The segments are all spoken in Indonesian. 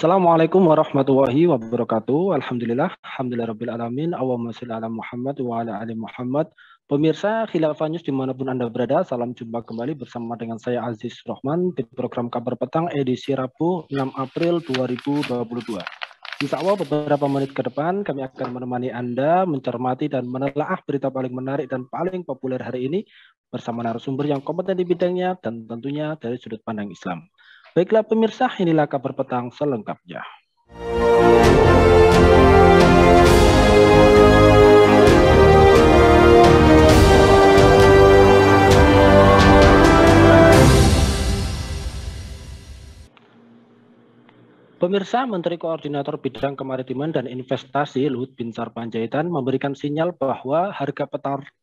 Assalamualaikum warahmatullahi wabarakatuh. Alhamdulillah rabbil alamin. Allahumma sholli ala Muhammad wa ala ali Muhammad. Pemirsa Khilafah News dimanapun Anda berada, salam jumpa kembali bersama dengan saya Aziz Rahman di program Kabar Petang edisi Rabu 6 April 2022. Insya Allah beberapa menit ke depan kami akan menemani Anda mencermati dan menelaah berita paling menarik dan paling populer hari ini bersama narasumber yang kompeten di bidangnya dan tentunya dari sudut pandang Islam. Baiklah pemirsa, inilah Kabar Petang selengkapnya. Pemirsa, Menteri Koordinator Bidang Kemaritiman dan Investasi Luhut Binsar Panjaitan memberikan sinyal bahwa harga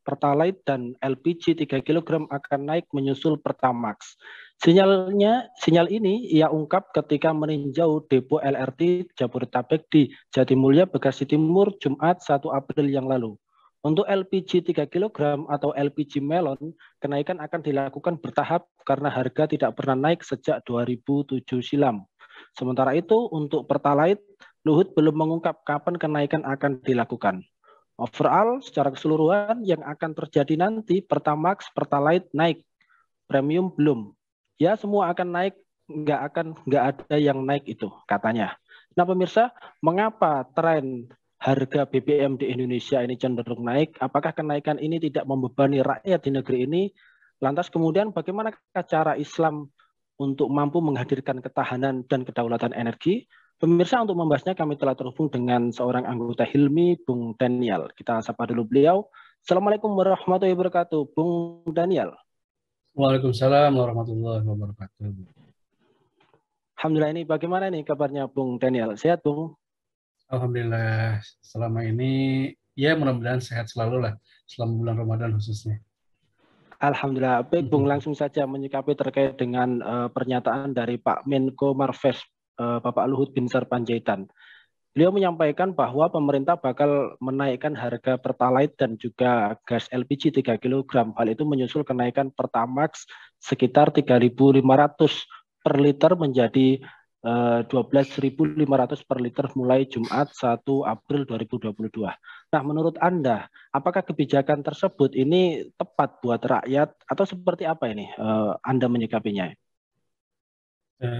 Pertalite dan LPG 3 kg akan naik menyusul Pertamax. Sinyal ini ia ungkap ketika meninjau depo LRT Jabodetabek di Jatimulya, Bekasi Timur, Jumat 1 April yang lalu. Untuk LPG 3 kg atau LPG melon, kenaikan akan dilakukan bertahap karena harga tidak pernah naik sejak 2007 silam. Sementara itu, untuk Pertalite, Luhut belum mengungkap kapan kenaikan akan dilakukan. Overall, secara keseluruhan yang akan terjadi nanti, Pertamax, Pertalite naik, premium belum. Ya, semua akan naik, nggak ada yang naik itu katanya. Nah pemirsa, mengapa tren harga BBM di Indonesia ini cenderung naik? Apakah kenaikan ini tidak membebani rakyat di negeri ini? Lantas kemudian bagaimana cara Islam untuk mampu menghadirkan ketahanan dan kedaulatan energi? Pemirsa, untuk membahasnya kami telah terhubung dengan seorang anggota Hilmi, Bung Daniel. Kita sapa dulu beliau. Assalamualaikum warahmatullahi wabarakatuh, Bung Daniel. Waalaikumsalam warahmatullahi wabarakatuh. Alhamdulillah, ini bagaimana nih kabarnya Bung Daniel? Sehat, Bung? Alhamdulillah, selama ini ya mudah-mudahan sehat selalu lah selama bulan Ramadan khususnya. Alhamdulillah. Baik, Bung, langsung saja menyikapi terkait dengan pernyataan dari Pak Menko Marves, Bapak Luhut Binsar Panjaitan. Beliau menyampaikan bahwa pemerintah bakal menaikkan harga Pertalite dan juga gas LPG 3 kg. Hal itu menyusul kenaikan Pertamax sekitar 3.500 per liter menjadi 12.500 per liter mulai Jumat 1 April 2022. Nah, menurut Anda, apakah kebijakan tersebut ini tepat buat rakyat atau seperti apa ini Anda menyikapinya?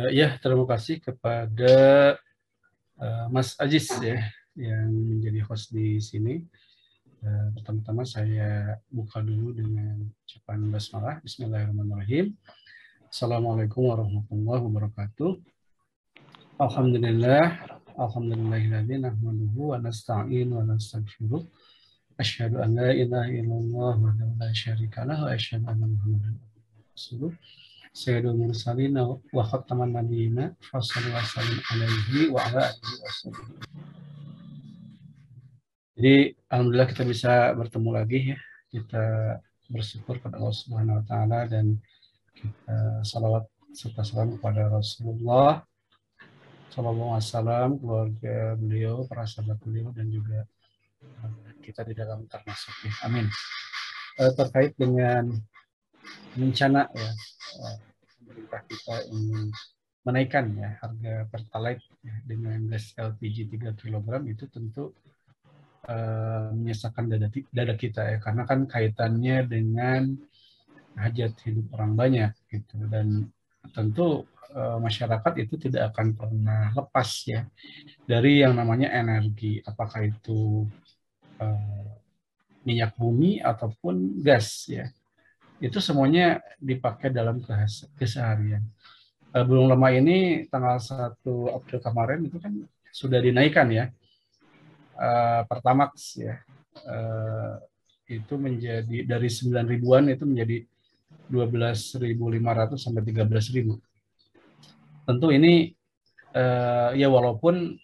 Ya, terima kasih kepada Mas Aziz ya yang menjadi host di sini. Pertama-tama saya buka dulu dengan ucapan basmalah. Bismillahirrahmanirrahim. Assalamualaikum warahmatullahi wabarakatuh. Alhamdulillahilladzi nahmaduhu wa nasta'inu wa nastaghfiruh. Asyhadu an la ilaha illallah wahdahu la syarika lah wa asyhadu anna Muhammadan rasulullah. Sayyidul mursalin wa khataman nabiyina sallallahu alaihi alaihi wa ala alihi wasallam. Jadi alhamdulillah kita bisa bertemu lagi ya. Kita bersyukur kepada Allah Subhanahu wa taala dan kita salawat serta salam kepada Rasulullah sallallahu alaihi wasallam, keluarga beliau, para sahabat beliau dan juga kita di dalam termasuk ya. Amin. Terkait dengan rencana ya pemerintah kita ingin menaikkan ya harga Pertalite ya, dengan gas LPG 3 kg itu tentu menyesakan dada kita ya, karena kan kaitannya dengan hajat hidup orang banyak gitu, dan tentu masyarakat itu tidak akan pernah lepas ya dari yang namanya energi, apakah itu minyak bumi ataupun gas ya, itu semuanya dipakai dalam keseharian. Belum lama ini tanggal 1 April kemarin itu kan sudah dinaikkan ya Pertamax ya, itu menjadi dari 9 ribuan itu menjadi 12.500 sampai 13.000. Tentu ini ya walaupun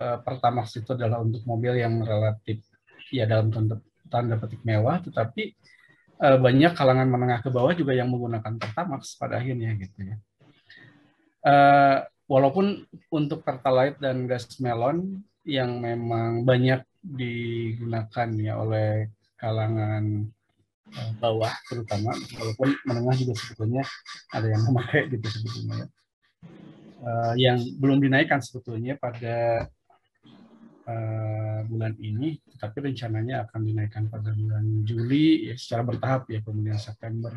Pertamax itu adalah untuk mobil yang relatif ya dalam tanda petik mewah, tetapi banyak kalangan menengah ke bawah juga yang menggunakan Pertamax pada akhirnya gitu ya. Walaupun untuk Pertalite dan gas melon yang memang banyak digunakan ya oleh kalangan bawah terutama, walaupun menengah juga sebetulnya ada yang memakai gitu sebetulnya ya. yang belum dinaikkan sebetulnya pada bulan ini, tapi rencananya akan dinaikkan pada bulan Juli ya, secara bertahap ya, kemudian September.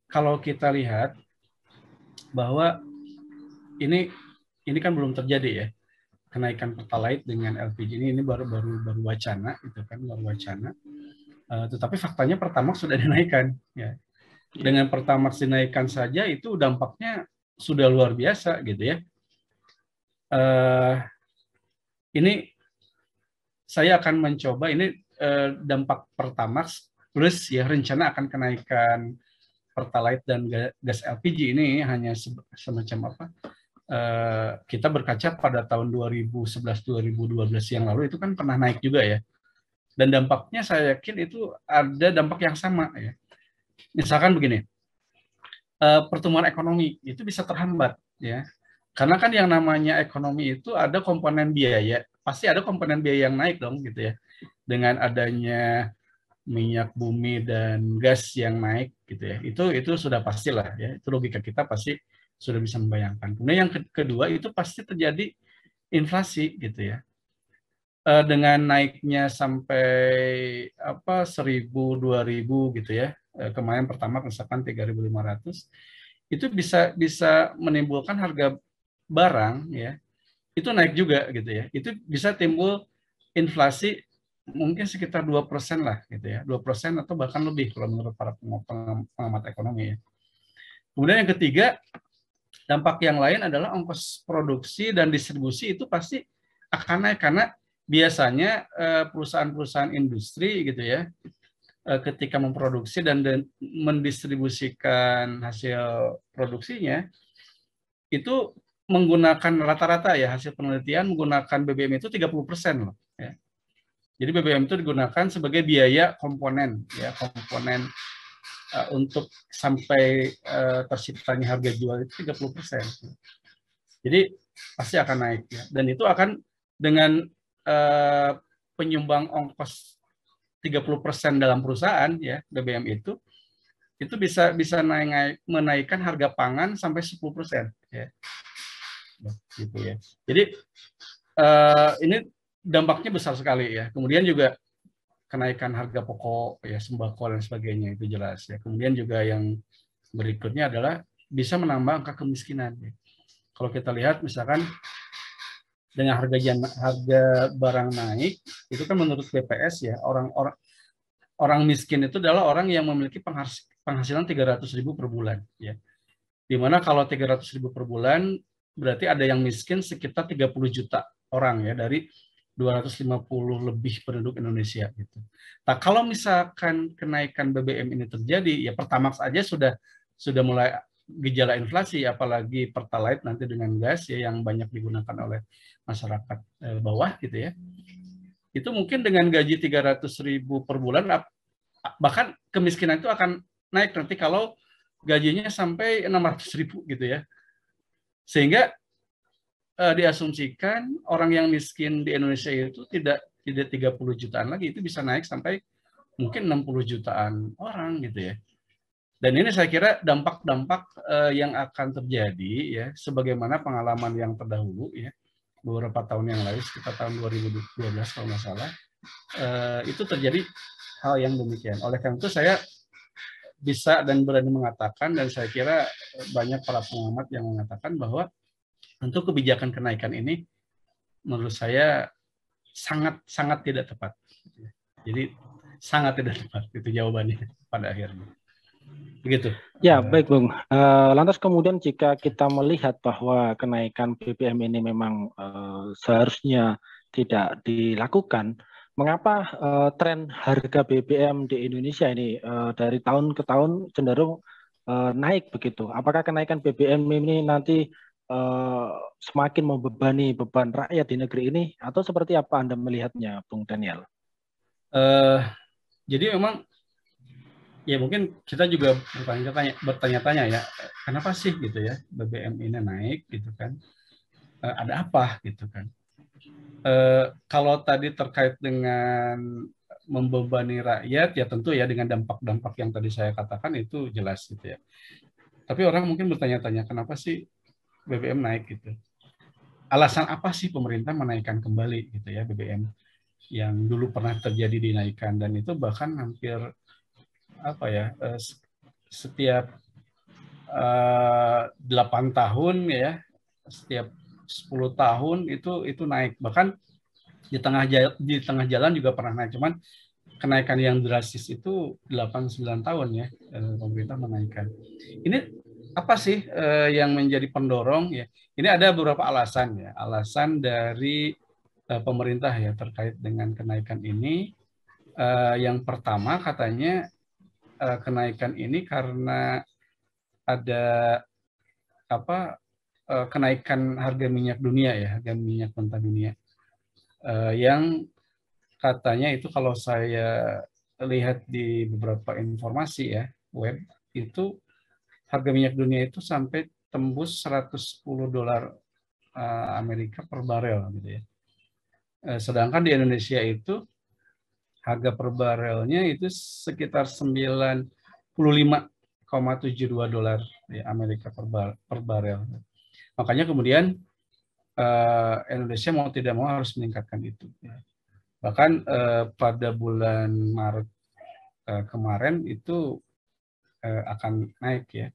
Kalau kita lihat bahwa ini kan belum terjadi ya, kenaikan Pertalite dengan LPG ini baru wacana, itu kan baru wacana. Tetapi faktanya Pertamax sudah dinaikkan ya. Dengan Pertamax dinaikkan saja itu dampaknya sudah luar biasa gitu ya. Ini saya akan mencoba ini dampak Pertamax plus ya rencana akan kenaikan Pertalite dan gas LPG ini hanya semacam apa? Kita berkaca pada tahun 2011-2012 yang lalu itu kan pernah naik juga ya. Dan dampaknya saya yakin itu ada dampak yang sama ya. Misalkan begini, pertumbuhan ekonomi itu bisa terhambat ya. Karena kan yang namanya ekonomi itu ada komponen biaya, pasti ada komponen biaya yang naik dong gitu ya. Dengan adanya minyak bumi dan gas yang naik gitu ya. Itu sudah pastilah ya. Itu logika kita pasti sudah bisa membayangkan. Kemudian yang kedua itu pasti terjadi inflasi gitu ya. Dengan naiknya sampai 1.000 2.000 gitu ya. Kemarin pertama misalkan 3.500 itu bisa menimbulkan harga barang ya. Itu naik juga gitu ya. Itu bisa timbul inflasi mungkin sekitar 2% lah gitu ya, 2% atau bahkan lebih kalau menurut para pengamat ekonomi ya. Kemudian yang ketiga, dampak yang lain adalah ongkos produksi dan distribusi itu pasti akan naik karena biasanya perusahaan-perusahaan industri gitu ya, ketika memproduksi dan mendistribusikan hasil produksinya itu menggunakan rata-rata ya hasil penelitian menggunakan BBM itu 30% loh ya. Jadi BBM itu digunakan sebagai biaya komponen, ya komponen untuk sampai terciptanya harga jual itu 30%. Jadi pasti akan naik ya. Dan itu akan dengan penyumbang ongkos 30% dalam perusahaan ya BBM itu bisa menaikkan harga pangan sampai 10% ya. Gitu ya. Jadi ini dampaknya besar sekali ya. Kemudian juga kenaikan harga pokok ya sembako dan sebagainya itu jelas ya. Kemudian juga yang berikutnya adalah bisa menambah angka kemiskinan ya. Kalau kita lihat misalkan dengan harga barang naik itu kan menurut BPS ya orang miskin itu adalah orang yang memiliki penghasilan 300.000 per bulan ya. Dimana kalau 300.000 per bulan berarti ada yang miskin sekitar 30 juta orang ya dari 250 lebih penduduk Indonesia gitu. Nah, kalau misalkan kenaikan BBM ini terjadi, ya Pertamax aja sudah mulai gejala inflasi, apalagi Pertalite nanti dengan gas ya yang banyak digunakan oleh masyarakat bawah gitu ya. Itu mungkin dengan gaji 300.000 per bulan, bahkan kemiskinan itu akan naik nanti kalau gajinya sampai 600.000 gitu ya. Sehingga diasumsikan orang yang miskin di Indonesia itu tidak 30 jutaan lagi, itu bisa naik sampai mungkin 60 jutaan orang gitu ya. Dan ini saya kira dampak-dampak yang akan terjadi ya sebagaimana pengalaman yang terdahulu ya beberapa tahun yang lalu sekitar tahun 2012 kalau nggak salah itu terjadi hal yang demikian. Oleh karena itu saya bisa dan berani mengatakan dan saya kira banyak para pengamat yang mengatakan bahwa untuk kebijakan kenaikan ini menurut saya sangat tidak tepat. Jadi sangat tidak tepat itu jawabannya pada akhirnya. Begitu. Ya, baik Bung. Lantas kemudian jika kita melihat bahwa kenaikan BBM ini memang seharusnya tidak dilakukan, mengapa tren harga BBM di Indonesia ini dari tahun ke tahun cenderung naik begitu? Apakah kenaikan BBM ini nanti semakin membebani beban rakyat di negeri ini atau seperti apa Anda melihatnya, Bung Daniel? Jadi memang ya mungkin kita juga bertanya-tanya ya, kenapa sih gitu ya BBM ini naik gitu kan? Ada apa gitu kan? Kalau tadi terkait dengan membebani rakyat ya tentu ya dengan dampak-dampak yang tadi saya katakan itu jelas gitu ya. Tapi orang mungkin bertanya-tanya, kenapa sih BBM naik gitu? Alasan apa sih pemerintah menaikkan kembali gitu ya BBM yang dulu pernah terjadi dinaikkan, dan itu bahkan hampir apa ya, setiap 8 tahun ya, setiap 10 tahun itu naik, bahkan di tengah jalan juga pernah naik, cuman kenaikan yang drastis itu 8-9 tahun ya pemerintah menaikkan. Ini apa sih yang menjadi pendorong ya? Ini ada beberapa alasan ya, alasan dari pemerintah ya terkait dengan kenaikan ini. Yang pertama katanya kenaikan ini karena ada apa kenaikan harga minyak dunia ya, harga minyak mentah dunia yang katanya itu kalau saya lihat di beberapa informasi ya web itu harga minyak dunia itu sampai tembus $110 Amerika per barel gitu ya. Sedangkan di Indonesia itu harga per barelnya itu sekitar $95,72 ya, Amerika per barel. Makanya kemudian Indonesia mau tidak mau harus meningkatkan itu. Bahkan pada bulan Maret kemarin itu akan naik ya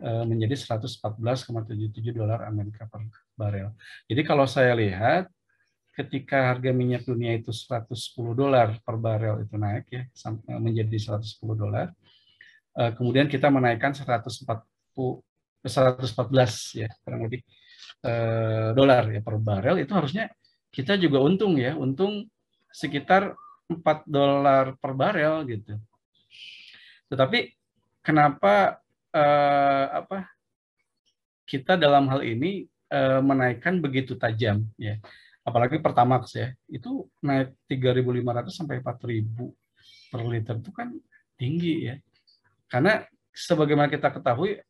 menjadi $114,77 Amerika per barel. Jadi kalau saya lihat ketika harga minyak dunia itu $110 per barel itu naik ya menjadi $110, kemudian kita menaikkan 114 ya kurang lebih dolar ya per barel, itu harusnya kita juga untung ya, untung sekitar $4 per barel gitu. Tetapi kenapa kita dalam hal ini menaikkan begitu tajam ya? Apalagi Pertamax ya, itu naik 3.500 sampai 4.000 per liter, itu kan tinggi ya. Karena sebagaimana kita ketahui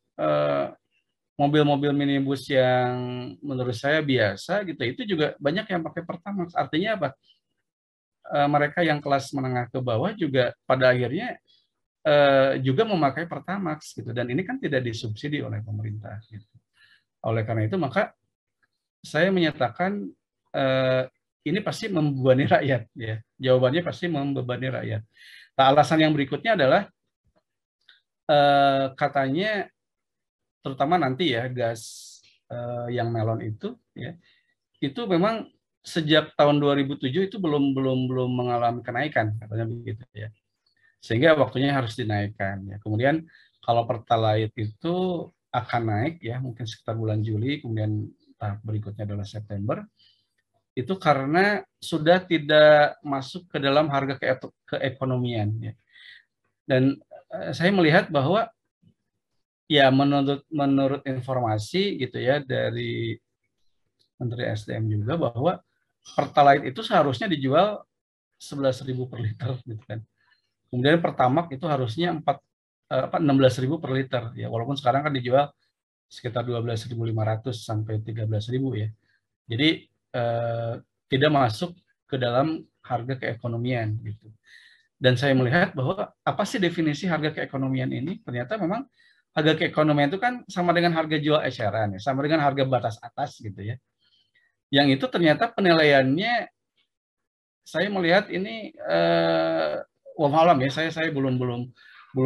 mobil-mobil minibus yang menurut saya biasa gitu, itu juga banyak yang pakai Pertamax. Artinya apa? Mereka yang kelas menengah ke bawah juga pada akhirnya juga memakai Pertamax gitu, dan ini kan tidak disubsidi oleh pemerintah gitu. Oleh karena itu maka saya menyatakan ini pasti membebani rakyat ya. Jawabannya pasti membebani rakyat. Nah, alasan yang berikutnya adalah katanya terutama nanti ya gas yang melon itu ya, itu memang sejak tahun 2007 itu belum mengalami kenaikan katanya begitu ya. Sehingga waktunya harus dinaikkan ya. Kemudian kalau Pertalite itu akan naik ya mungkin sekitar bulan Juli, kemudian tahap berikutnya adalah September. Itu karena sudah tidak masuk ke dalam harga keekonomian ya. Dan saya melihat bahwa ya menurut informasi gitu ya dari Menteri SDM juga bahwa Pertalite itu seharusnya dijual 11.000 per liter gitu kan. Kemudian Pertamax itu harusnya 16.000 per liter ya, walaupun sekarang kan dijual sekitar 12.500 sampai 13.000 ya. Jadi tidak masuk ke dalam harga keekonomian gitu. Dan saya melihat bahwa apa sih definisi harga keekonomian ini? Ternyata memang harga keekonomian itu kan sama dengan harga jual eceran ya, sama dengan harga batas atas gitu ya. Yang itu ternyata penilaiannya saya melihat ini wallahualam ya, saya belum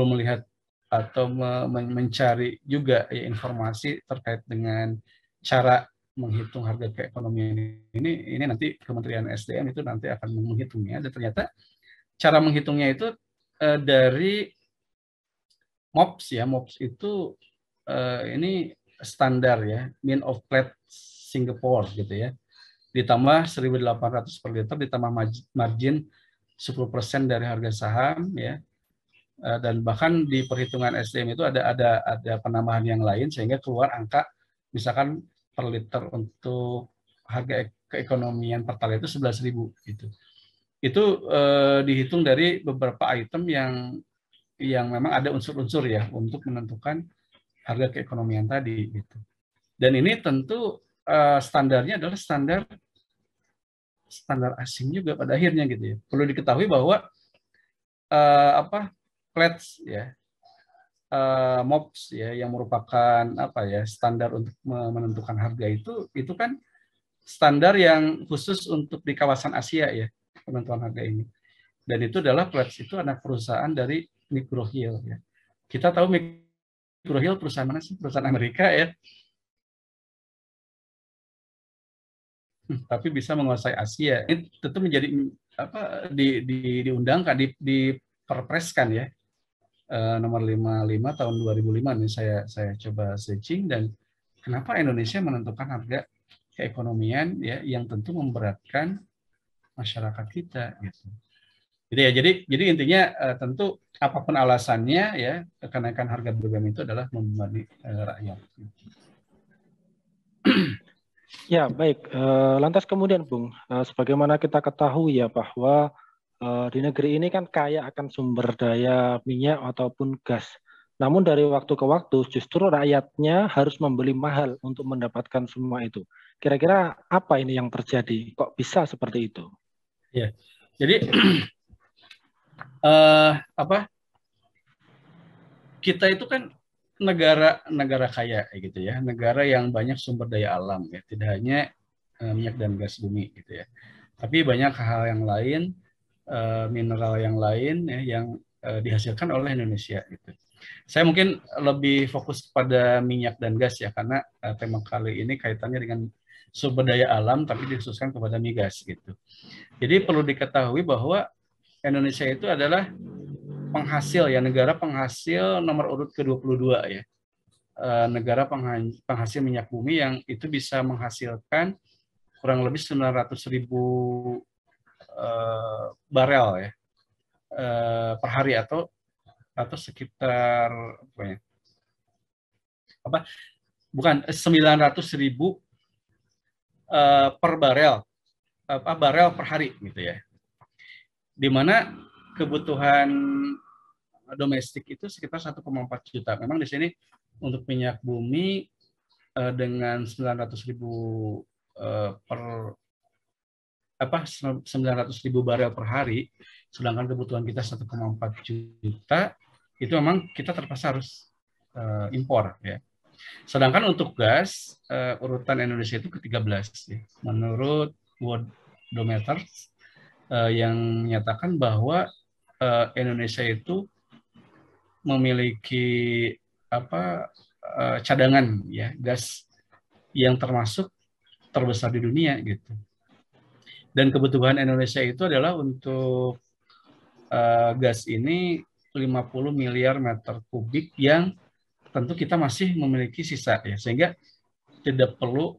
melihat atau mencari juga ya, informasi terkait dengan cara menghitung harga keekonomian ini nanti Kementerian SDM itu nanti akan menghitungnya, dan ternyata cara menghitungnya itu dari MOPS ya. MOPS itu ini standar ya, mean of plate Singapore gitu ya, ditambah 1.800 per liter, ditambah margin 10% dari harga saham ya, dan bahkan di perhitungan SDM itu ada penambahan yang lain sehingga keluar angka misalkan per liter untuk harga keekonomian Pertalite itu 11.000 gitu. Itu dihitung dari beberapa item yang memang ada unsur-unsur ya untuk menentukan harga keekonomian tadi gitu. Dan ini tentu standarnya adalah standar asing juga pada akhirnya gitu ya. Perlu diketahui bahwa plates ya, MOPS ya, yang merupakan apa ya, standar untuk menentukan harga itu kan standar yang khusus untuk di kawasan Asia ya, penentuan harga ini. Dan itu adalah Platts itu anak perusahaan dari McGraw Hill ya. Kita tahu McGraw Hill perusahaan mana sih? Perusahaan Amerika ya. Tapi bisa menguasai Asia. Ini tentu menjadi apa, diundangkan, diperpreskan ya. Nomor 55 tahun 2005 nih saya coba searching, dan kenapa Indonesia menentukan harga keekonomian ya yang tentu memberatkan masyarakat kita gitu. Jadi intinya tentu apapun alasannya ya, kenaikan harga BBM itu adalah membebani rakyat. Ya, baik. Lantas kemudian, Bung, sebagaimana kita ketahui ya bahwa di negeri ini kan kaya akan sumber daya minyak ataupun gas. Namun dari waktu ke waktu justru rakyatnya harus membeli mahal untuk mendapatkan semua itu. Kira-kira apa ini yang terjadi? Kok bisa seperti itu? Ya, jadi kita itu kan negara kaya gitu ya, negara yang banyak sumber daya alam ya, tidak hanya minyak dan gas bumi gitu ya, tapi banyak hal yang lain, mineral yang lain ya, yang dihasilkan oleh Indonesia gitu. Saya mungkin lebih fokus pada minyak dan gas ya, karena tema kali ini kaitannya dengan sumber daya alam tapi dikhususkan kepada migas gitu. Jadi perlu diketahui bahwa Indonesia itu adalah penghasil ya, negara penghasil nomor urut ke-22 ya. Negara penghasil minyak bumi yang itu bisa menghasilkan kurang lebih 900.000 barel ya per hari, atau sekitar bukan 900.000 per barel per hari gitu ya. Di mana kebutuhan domestik itu sekitar 1,4 juta. Memang di sini untuk minyak bumi dengan 900.000 barel per hari, sedangkan kebutuhan kita 1,4 juta, itu memang kita terpaksa harus impor ya. Sedangkan untuk gas, urutan Indonesia itu ke-13 ya. Menurut Worldometer yang menyatakan bahwa Indonesia itu memiliki cadangan ya gas yang termasuk terbesar di dunia gitu. Dan kebutuhan Indonesia itu adalah untuk gas ini 50 miliar meter kubik yang tentu kita masih memiliki sisa ya, sehingga tidak perlu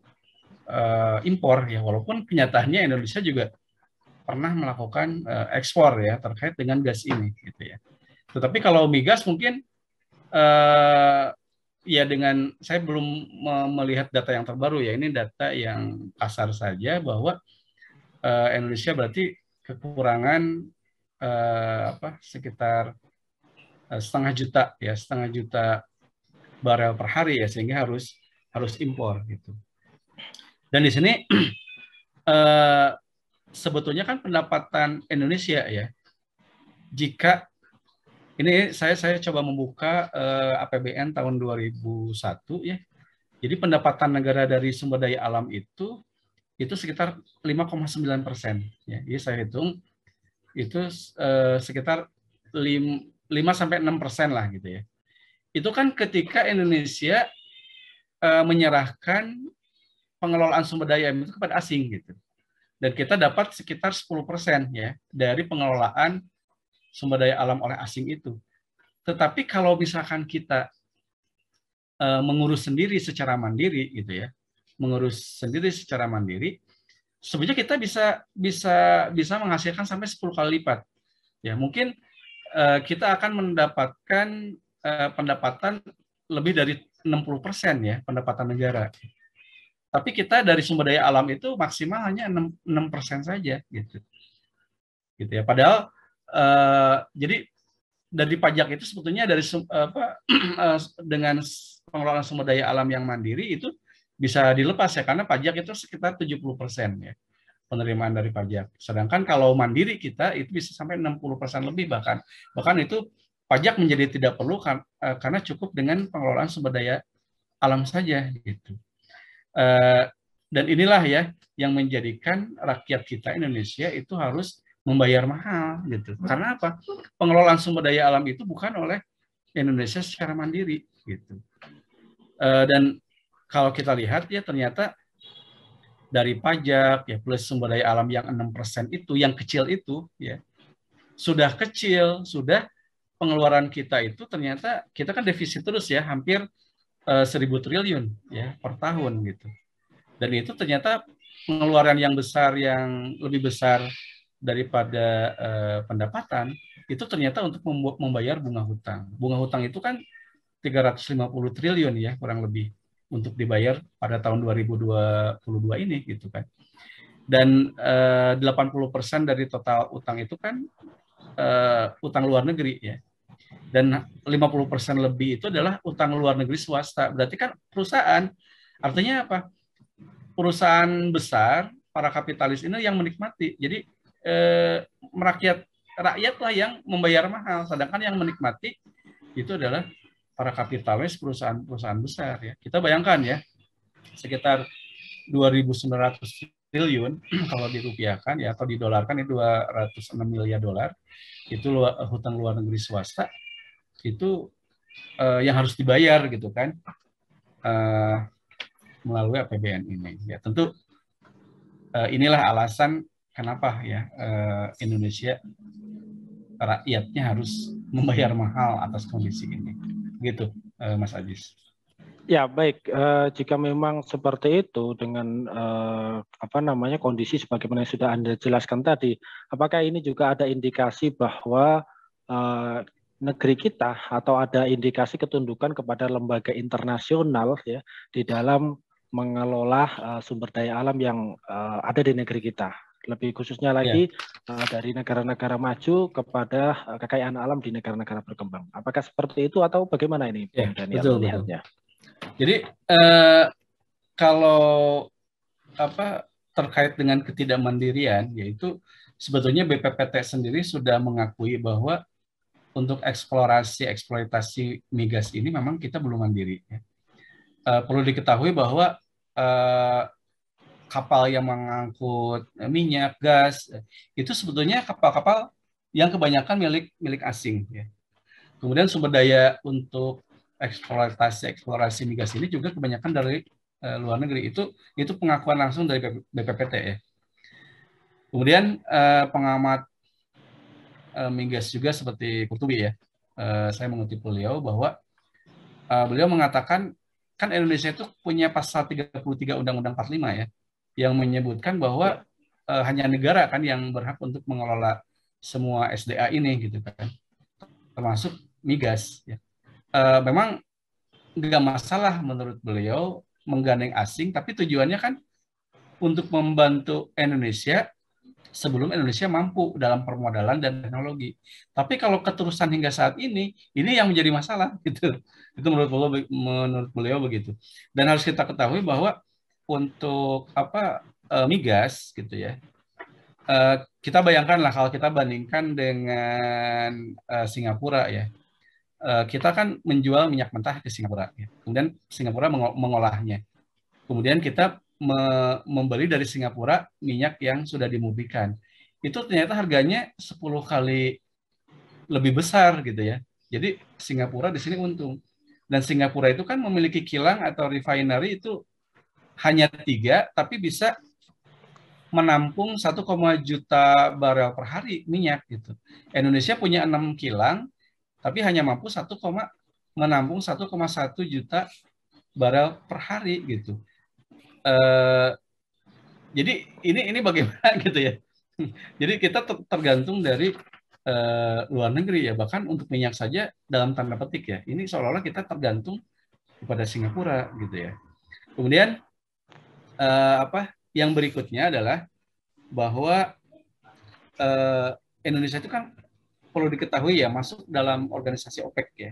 impor ya, walaupun kenyataannya Indonesia juga pernah melakukan ekspor ya terkait dengan gas ini gitu ya. Tetapi kalau migas mungkin ya, dengan saya belum melihat data yang terbaru ya, ini data yang kasar saja bahwa Indonesia berarti kekurangan sekitar setengah juta barel per hari ya, sehingga harus impor gitu. Dan di sini sebetulnya kan pendapatan Indonesia ya, jika ini saya coba membuka APBN tahun 2001 ya. Jadi pendapatan negara dari sumber daya alam itu sekitar 5,9% ya. Jadi saya hitung itu sekitar 5-6% lah gitu ya. Itu kan ketika Indonesia menyerahkan pengelolaan sumber daya itu kepada asing gitu. Dan kita dapat sekitar 10% ya dari pengelolaan sumber daya alam oleh asing itu. Tetapi kalau misalkan kita mengurus sendiri secara mandiri gitu ya, sebenarnya kita bisa menghasilkan sampai 10 kali lipat. Ya, mungkin kita akan mendapatkan pendapatan lebih dari 60% ya, pendapatan negara. Tapi kita dari sumber daya alam itu maksimal hanya 6% saja gitu. Gitu ya. Padahal jadi dari pajak itu sebetulnya dengan pengelolaan sumber daya alam yang mandiri itu bisa dilepas ya, karena pajak itu sekitar 70% ya penerimaan dari pajak. Sedangkan kalau mandiri kita itu bisa sampai 60% lebih, bahkan itu pajak menjadi tidak perlu karena cukup dengan pengelolaan sumber daya alam saja gitu. Dan inilah ya yang menjadikan rakyat kita Indonesia itu harus membayar mahal gitu. Karena apa? Pengelolaan sumber daya alam itu bukan oleh Indonesia secara mandiri gitu. Dan kalau kita lihat ya ternyata dari pajak ya plus sumber daya alam yang 6% itu, yang kecil itu ya sudah kecil, sudah pengeluaran kita itu ternyata kita kan defisit terus ya, hampir 1.000 triliun ya per tahun gitu. Dan itu ternyata pengeluaran yang besar, yang lebih besar daripada pendapatan itu ternyata untuk membayar bunga hutang. Bunga hutang itu kan 350 triliun ya kurang lebih untuk dibayar pada tahun 2022 ini gitu kan. Dan 80% dari total utang itu kan utang luar negeri ya. Dan 50% lebih itu adalah utang luar negeri swasta. Berarti kan perusahaan, artinya apa? Perusahaan besar, para kapitalis ini yang menikmati. Jadi rakyatlah yang membayar mahal, sedangkan yang menikmati itu adalah para kapitalis, perusahaan-perusahaan besar ya. Kita bayangkan ya, sekitar 2.900 triliun kalau dirupiahkan ya atau didolarkan itu 206 miliar dolar itu hutang luar negeri swasta itu yang harus dibayar gitu kan melalui APBN ini ya. Tentu inilah alasan kenapa ya Indonesia rakyatnya harus membayar mahal atas kondisi ini gitu Mas Ajis. Ya baik, jika memang seperti itu dengan kondisi sebagaimana yang sudah Anda jelaskan tadi, apakah ini juga ada indikasi bahwa negeri kita atau ada indikasi ketundukan kepada lembaga internasional ya di dalam mengelola sumber daya alam yang ada di negeri kita? Lebih khususnya lagi dari negara-negara maju kepada kekayaan alam di negara-negara berkembang. Apakah seperti itu atau bagaimana ini, Bung Daniel melihatnya? Jadi kalau terkait dengan ketidakmandirian, yaitu sebetulnya BPPT sendiri sudah mengakui bahwa untuk eksploitasi migas ini memang kita belum mandiri. Ya. Perlu diketahui bahwa kapal yang mengangkut minyak, gas, itu sebetulnya kapal-kapal yang kebanyakan milik asing. Ya. Kemudian sumber daya untuk eksplorasi migas ini juga kebanyakan dari luar negeri. Itu pengakuan langsung dari BPPT ya. Kemudian pengamat migas juga seperti Kurtubi ya. Saya mengutip beliau bahwa beliau mengatakan kan Indonesia itu punya pasal 33 Undang-Undang 45 ya yang menyebutkan bahwa hanya negara kan yang berhak untuk mengelola semua SDA ini gitu kan. Termasuk migas ya. Memang nggak masalah menurut beliau menggandeng asing, tapi tujuannya kan untuk membantu Indonesia sebelum Indonesia mampu dalam permodalan dan teknologi. Tapi kalau keterusan hingga saat ini yang menjadi masalah gitu. Itu menurut beliau begitu. Dan harus kita ketahui bahwa untuk migas gitu ya. Kita bayangkanlah kalau kita bandingkan dengan Singapura ya. Kita kan menjual minyak mentah ke Singapura. Ya. Kemudian Singapura mengolahnya. Kemudian kita membeli dari Singapura minyak yang sudah dimurnikan. Itu ternyata harganya 10 kali lebih besar gitu ya. Jadi Singapura di sini untung. Dan Singapura itu kan memiliki kilang atau refinery itu hanya 3, tapi bisa menampung 1,1 juta barel per hari minyak gitu. Indonesia punya 6 kilang, tapi hanya mampu menampung 1,1 juta barel per hari gitu. Jadi ini bagaimana gitu ya. Jadi kita tergantung dari luar negeri ya, bahkan untuk minyak saja dalam tanda petik ya. Ini seolah-olah kita tergantung kepada Singapura gitu ya. Kemudian yang berikutnya adalah bahwa Indonesia itu kan perlu diketahui ya masuk dalam organisasi OPEC ya.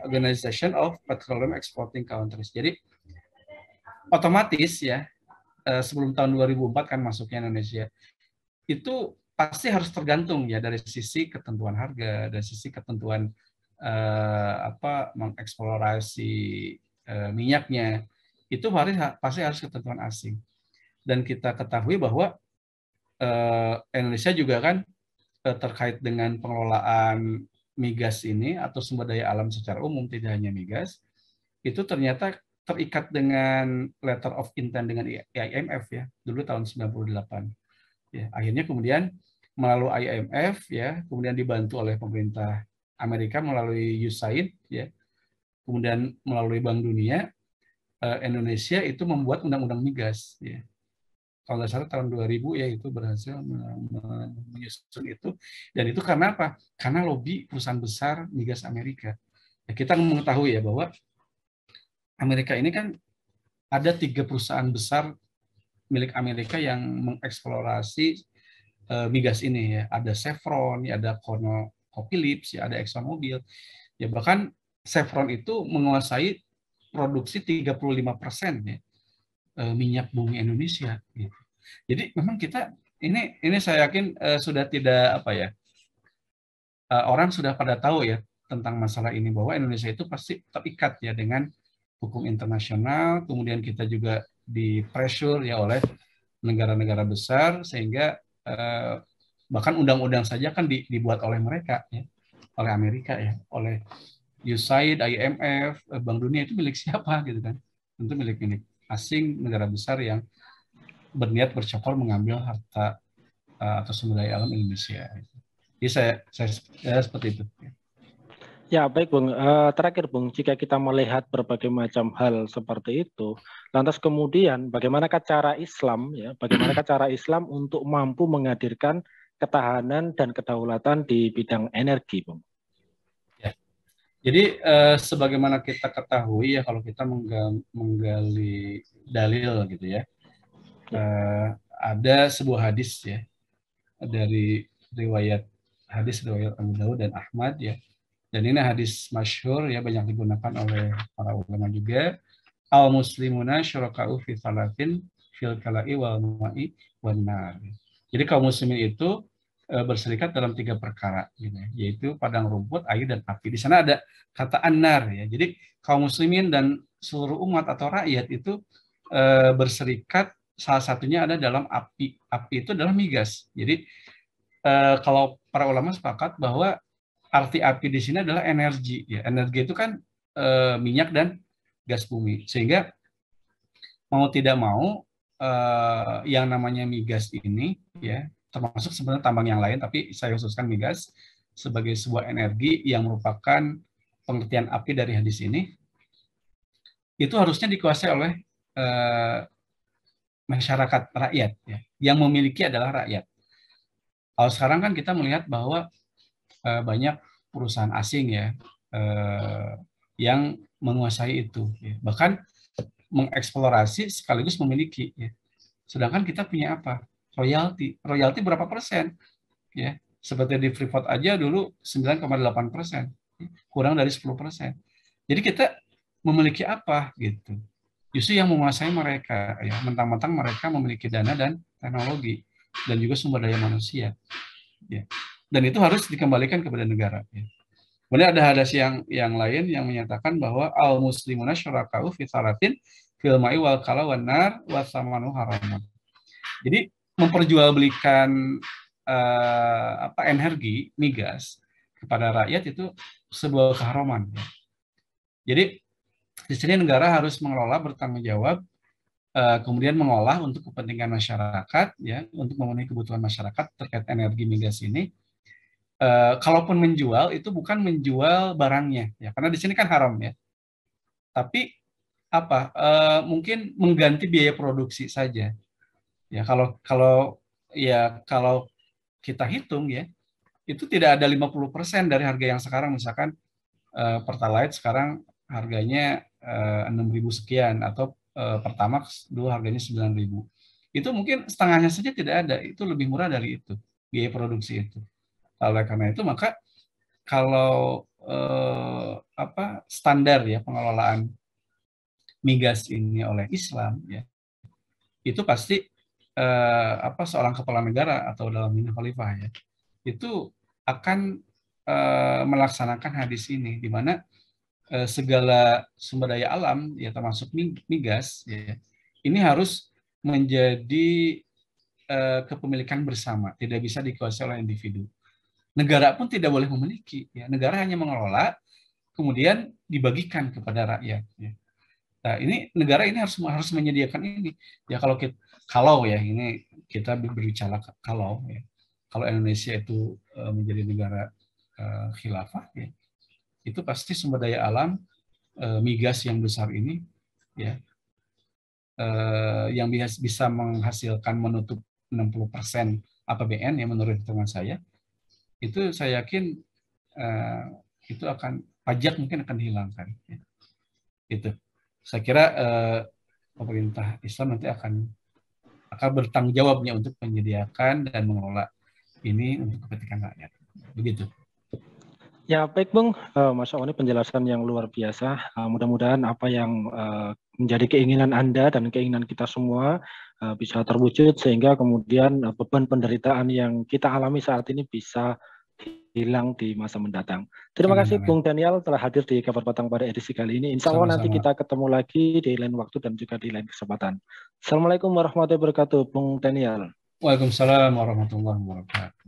Organization of Petroleum Exporting Countries. Jadi otomatis ya sebelum tahun 2004 kan masuknya Indonesia itu pasti harus tergantung ya dari sisi ketentuan harga, dari sisi ketentuan mengeksplorasi minyaknya, itu pasti harus ketentuan asing. Dan kita ketahui bahwa Indonesia juga kan terkait dengan pengelolaan migas ini atau sumber daya alam secara umum, tidak hanya migas, itu ternyata terikat dengan letter of intent dengan IMF ya, dulu tahun 98. Ya, akhirnya kemudian melalui IMF ya, kemudian dibantu oleh pemerintah Amerika melalui USAID ya, kemudian melalui Bank Dunia, Indonesia itu membuat undang-undang migas ya. Kalau nggak salah tahun 2000 ya, itu berhasil menyusun itu. Dan itu karena apa? Karena lobby perusahaan besar migas Amerika. Ya, kita mengetahui ya bahwa Amerika ini kan ada 3 perusahaan besar milik Amerika yang mengeksplorasi migas ini ya. Ada Chevron, ya, ada ConocoPhillips, ya, ada ExxonMobil. Ya, bahkan Chevron itu menguasai produksi 35% ya, minyak bumi Indonesia gitu. Jadi memang kita ini saya yakin sudah tidak orang sudah pada tahu ya tentang masalah ini, bahwa Indonesia itu pasti terikat ya dengan hukum internasional, kemudian kita juga di pressure ya oleh negara-negara besar, sehingga bahkan undang-undang saja kan dibuat oleh mereka ya, oleh Amerika ya, oleh USAID, IMF, Bank Dunia, itu milik siapa gitu kan? Tentu milik asing, negara besar yang berniat bercokol mengambil harta atau sumber daya alam Indonesia. Jadi saya seperti itu. Ya, baik Bung. Terakhir Bung, jika kita melihat berbagai macam hal seperti itu, lantas kemudian bagaimanakah cara Islam untuk mampu menghadirkan ketahanan dan kedaulatan di bidang energi, Bung? Ya. Jadi sebagaimana kita ketahui ya, kalau kita menggali dalil gitu ya, ada sebuah hadis ya dari riwayat Abu Daud dan Ahmad ya. Dan ini hadis masyhur ya, banyak digunakan oleh para ulama juga. Al muslimuna syuraka'u fi salatin fil kala'i wal ma'i wan nar. Jadi kaum muslimin itu berserikat dalam 3 perkara gitu, yaitu padang rumput, air, dan api. Di sana ada kata an-nar ya. Jadi kaum muslimin dan seluruh umat atau rakyat itu berserikat, salah satunya ada dalam api. Api itu adalah migas. Jadi kalau para ulama sepakat bahwa arti api di sini adalah energi ya. Energi itu kan minyak dan gas bumi. Sehingga mau tidak mau yang namanya migas ini ya, termasuk sebenarnya tambang yang lain, tapi saya khususkan migas sebagai sebuah energi yang merupakan pengertian api dari hadis ini, itu harusnya dikuasai oleh masyarakat, rakyat ya. Yang memiliki adalah rakyat. Kalau sekarang kan kita melihat bahwa banyak perusahaan asing ya yang menguasai itu ya. Bahkan mengeksplorasi sekaligus memiliki ya. Sedangkan kita punya apa? Royalti. Royalti berapa persen? Ya, seperti di Freeport aja dulu 9,8%, kurang dari 10%. Jadi kita memiliki apa gitu? Justru yang menguasai mereka ya, mentang-mentang mereka memiliki dana dan teknologi dan juga sumber daya manusia. Ya. Dan itu harus dikembalikan kepada negara. Ya. Kemudian ada hadis yang lain yang menyatakan bahwa al muslimuna syuraka'u fi salatin fil ma'i wal kala wan nar wa samanu haramun. Jadi memperjualbelikan energi migas kepada rakyat itu sebuah keharaman. Ya. Jadi di sini negara harus mengelola, bertanggung jawab, kemudian mengolah untuk kepentingan masyarakat ya, untuk memenuhi kebutuhan masyarakat terkait energi migas ini. Kalaupun menjual itu bukan menjual barangnya ya, karena di sini kan haram ya, tapi mungkin mengganti biaya produksi saja ya. Kalau kita hitung ya, itu tidak ada 50% dari harga yang sekarang. Misalkan Pertalite sekarang harganya 6.000 sekian, atau Pertamax dulu harganya 9.000. Itu mungkin setengahnya saja tidak ada, itu lebih murah dari itu biaya produksi itu. Oleh karena itu maka kalau standar ya pengelolaan migas ini oleh Islam ya, itu pasti seorang kepala negara atau dalam ini khalifah ya, itu akan melaksanakan hadis ini, di mana segala sumber daya alam ya termasuk migas ya, ini harus menjadi kepemilikan bersama, tidak bisa dikuasai oleh individu. Negara pun tidak boleh memiliki ya, negara hanya mengelola kemudian dibagikan kepada rakyat ya. Nah, ini negara ini harus menyediakan ini ya. Kalau ya ini kita berbicara kalau ya, kalau Indonesia itu menjadi negara khilafah ya, itu pasti sumber daya alam migas yang besar ini ya, yang bisa menghasilkan menutup 60% APBN ya menurut hitungan saya, itu saya yakin itu akan pajak mungkin akan dihilangkan ya. Itu saya kira pemerintah Islam nanti akan bertanggung jawabnya untuk menyediakan dan mengelola ini untuk kepentingan rakyat. Begitu. Ya, baik Bung, Masya Allah, ini penjelasan yang luar biasa. Mudah-mudahan apa yang menjadi keinginan Anda dan keinginan kita semua bisa terwujud, sehingga kemudian beban penderitaan yang kita alami saat ini bisa hilang di masa mendatang. Terima kasih Bung Daniel telah hadir di Kabar Petang pada edisi kali ini. Insya Allah nanti kita ketemu lagi di lain waktu dan juga di lain kesempatan. Assalamualaikum warahmatullahi wabarakatuh, Bung Daniel. Waalaikumsalam warahmatullahi wabarakatuh.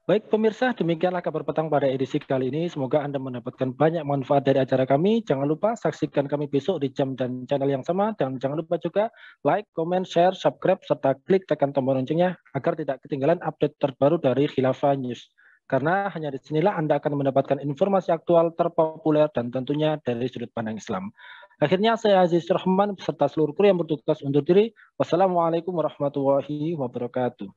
Baik pemirsa, demikianlah Kabar Petang pada edisi kali ini. Semoga Anda mendapatkan banyak manfaat dari acara kami. Jangan lupa saksikan kami besok di jam dan channel yang sama. Dan jangan lupa juga like, comment, share, subscribe, serta klik tekan tombol loncengnya agar tidak ketinggalan update terbaru dari Khilafah News. Karena hanya di sinilah Anda akan mendapatkan informasi aktual, terpopuler, dan tentunya dari sudut pandang Islam. Akhirnya saya Aziz Rahman beserta seluruh kru yang bertugas undur diri. Wassalamualaikum warahmatullahi wabarakatuh.